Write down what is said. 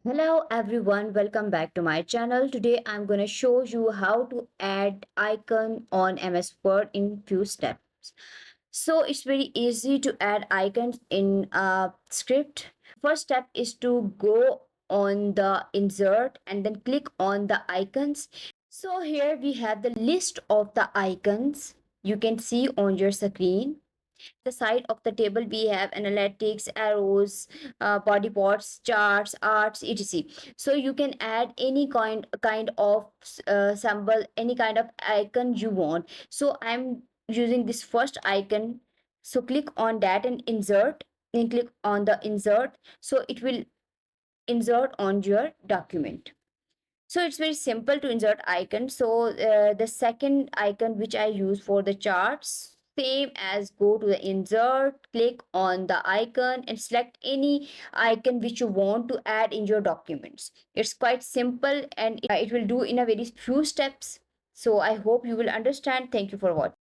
Hello everyone, welcome back to my channel. Today I'm going to show you how to add icon on MS Word in few steps. So it's very easy to add icons in a script. First step is to go on the insert and then click on the icons. So here we have the list of the icons you can see on your screen. The side of the table we have analytics, arrows, body parts, charts, arts, etc. So you can add any kind of symbol, any kind of icon you want. So I'm using this first icon. So click on that and insert, and click on the insert, so it will insert on your document. So it's very simple to insert icon. So the second icon which I use for the charts, same as go to the insert, click on the icon and select any icon which you want to add in your documents. It's quite simple and it will do in a very few steps. So I hope you will understand. Thank you for watching.